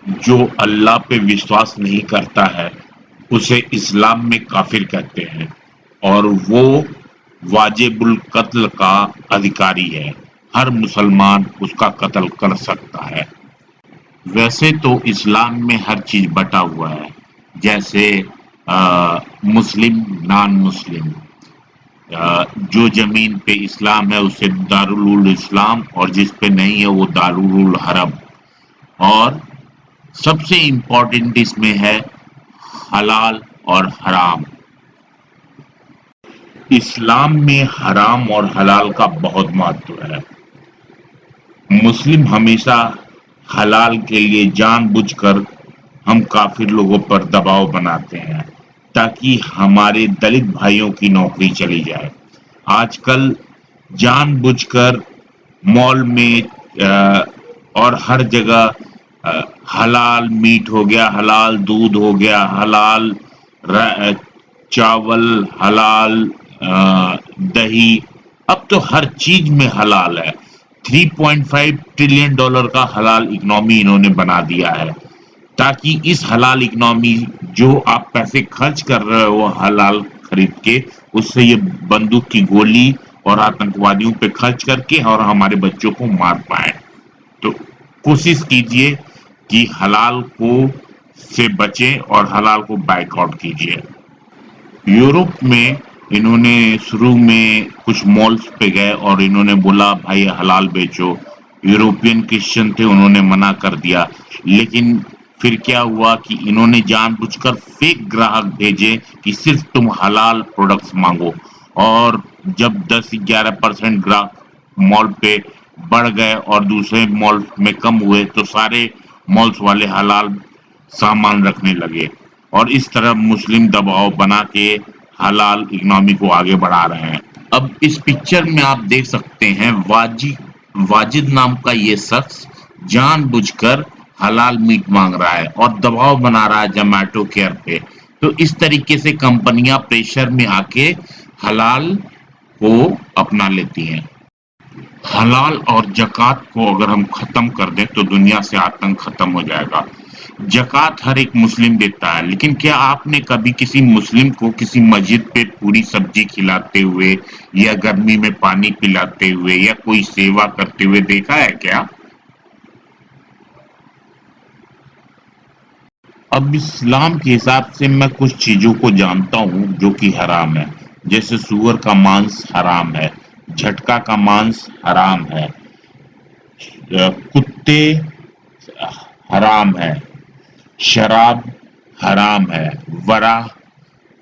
جو اللہ پہ وشواس نہیں کرتا ہے اسے اسلام میں کافر کہتے ہیں، اور وہ واجب القتل کا ادھیکاری ہے۔ ہر مسلمان اس کا قتل کر سکتا ہے۔ ویسے تو اسلام میں ہر چیز بٹا ہوا ہے، جیسے مسلم نان مسلم۔ جو زمین پہ اسلام ہے اسے دارالاسلام، اور جس پہ نہیں ہے وہ دارالحرب۔ اور سب سے امپورٹنٹ اس میں ہے حلال اور حرام۔ اسلام میں حرام اور حلال کا بہت مہتو ہے۔ مسلم ہمیشہ حلال کے لیے جان بوجھ کر ہم کافر لوگوں پر دباؤ بناتے ہیں تاکہ ہمارے دلت بھائیوں کی نوکری چلی جائے۔ آج کل جان بوجھ کر مال میں اور ہر جگہ حلال میٹ ہو گیا، حلال دودھ ہو گیا، حلال چاول، حلال دہی، اب تو ہر چیز میں حلال ہے۔ 3.5 ٹریلین ڈالر کا حلال اکنامی انہوں نے بنا دیا ہے، تاکہ اس حلال اکنامی جو آپ پیسے خرچ کر رہے ہو حلال خرید کے، اس سے یہ بندوق کی گولی اور آتنکوادیوں پہ خرچ کر کے اور ہمارے بچوں کو مار پائے۔ تو کوشش کیجئے کہ حلال کو سے بچیں اور حلال کو بائک آؤٹ کیجئے۔ یورپ میں انہوں نے شروع میں کچھ مالز پہ گئے اور انہوں نے بولا بھائی حلال بیچو۔ یورپین کرسچن تھے، انہوں نے منع کر دیا، لیکن پھر کیا ہوا کہ انہوں نے جان بوجھ کر فیک گراہک بھیجے کہ صرف تم حلال پروڈکٹس مانگو، اور جب 10-11% گراہک مال پہ بڑھ گئے اور دوسرے مال میں کم ہوئے تو سارے مالز والے حلال سامان رکھنے لگے، اور اس طرح مسلم دباؤ بنا کے حلال اکنامی کو آگے بڑھا رہے ہیں۔ اب اس پکچر میں آپ دیکھ سکتے ہیں واجد نام کا یہ شخص جان بوجھ کر حلال میٹ مانگ رہا ہے اور دباؤ بنا رہا ہے زومیٹو کیئر پہ۔ تو اس طریقے سے کمپنیاں پریشر میں آ کے حلال کو اپنا لیتی ہیں۔ حلال اور زکوٰۃ کو اگر ہم ختم کر دیں تو دنیا سے آتنک ختم ہو جائے گا۔ زکوٰۃ ہر ایک مسلم دیتا ہے، لیکن کیا آپ نے کبھی کسی مسلم کو کسی مسجد پہ پوری سبزی کھلاتے ہوئے یا گرمی میں پانی پلاتے ہوئے یا کوئی سیوا کرتے ہوئے دیکھا ہے کیا؟ اب اسلام کے حساب سے میں کچھ چیزوں کو جانتا ہوں جو کہ حرام ہے، جیسے سور کا مانس حرام ہے، جھٹکا کا مانس حرام ہے، کتے حرام ہے، شراب حرام ہے، ورا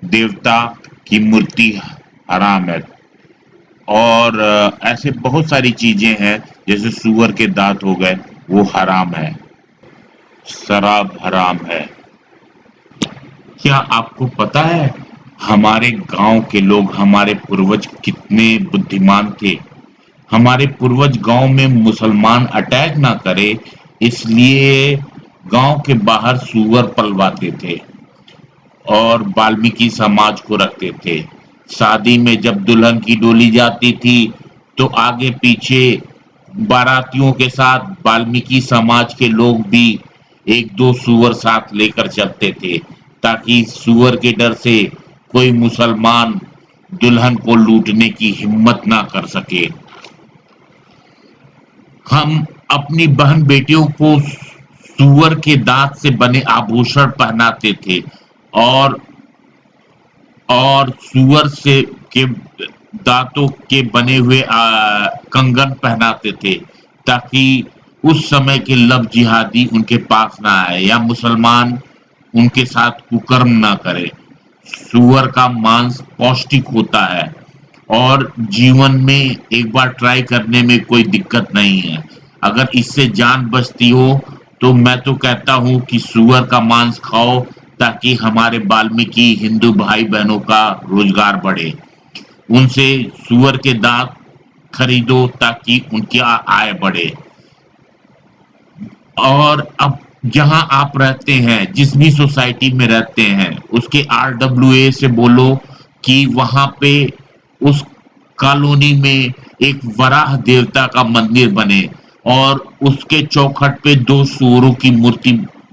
دیوتا کی مورتی حرام ہے، اور ایسے بہت ساری چیزیں ہیں جیسے سور کے دانت ہو گئے وہ حرام ہے، شراب حرام ہے۔ کیا آپ کو پتا ہے ہمارے گاؤں کے لوگ، ہمارے پوروج کتنے بدھیمان تھے؟ ہمارے پوروج گاؤں میں مسلمان اٹیک نہ کرے اس لیے گاؤں کے باہر سور پلواتے تھے اور والمیکی سماج کو رکھتے تھے۔ شادی میں جب دلہن کی ڈولی جاتی تھی تو آگے پیچھے باراتیوں کے ساتھ والمیکی سماج کے لوگ بھی ایک دو سور ساتھ لے کر چلتے تھے، تاکہ سور کے ڈر سے کوئی مسلمان دلہن کو لوٹنے کی ہمت نہ کر سکے۔ ہم اپنی بہن بیٹیوں کو سور کے دانت سے بنے آبھوشن پہناتے تھے اور سور سے کے دانتوں کے بنے ہوئے کنگن پہناتے تھے، تاکہ اس سمے کے لب جہادی ان کے پاس نہ آئے یا مسلمان ان کے ساتھ ککرم نہ کرے۔ سور کا مانس پوشٹک ہوتا ہے اور جیون میں ایک بار ٹرائی کرنے میں کوئی دقت نہیں ہے۔ اگر اس سے جان بچتی ہو تو میں تو کہتا ہوں کہ سور کا مانس کھاؤ، تاکہ ہمارے والمیکی ہندو بھائی بہنوں کا روزگار بڑھے۔ ان سے سور کے دانت خریدو تاکہ ان کی آئے بڑھے۔ اور اب جہاں آپ رہتے ہیں، جس بھی سوسائٹی میں رہتے ہیں، اس کے RWA سے بولو کہ وہاں پہ اس کالونی میں ایک وراہ دیوتا کا مندر بنے اور اس کے چوکھٹ پہ 2 سوروں کی مورتی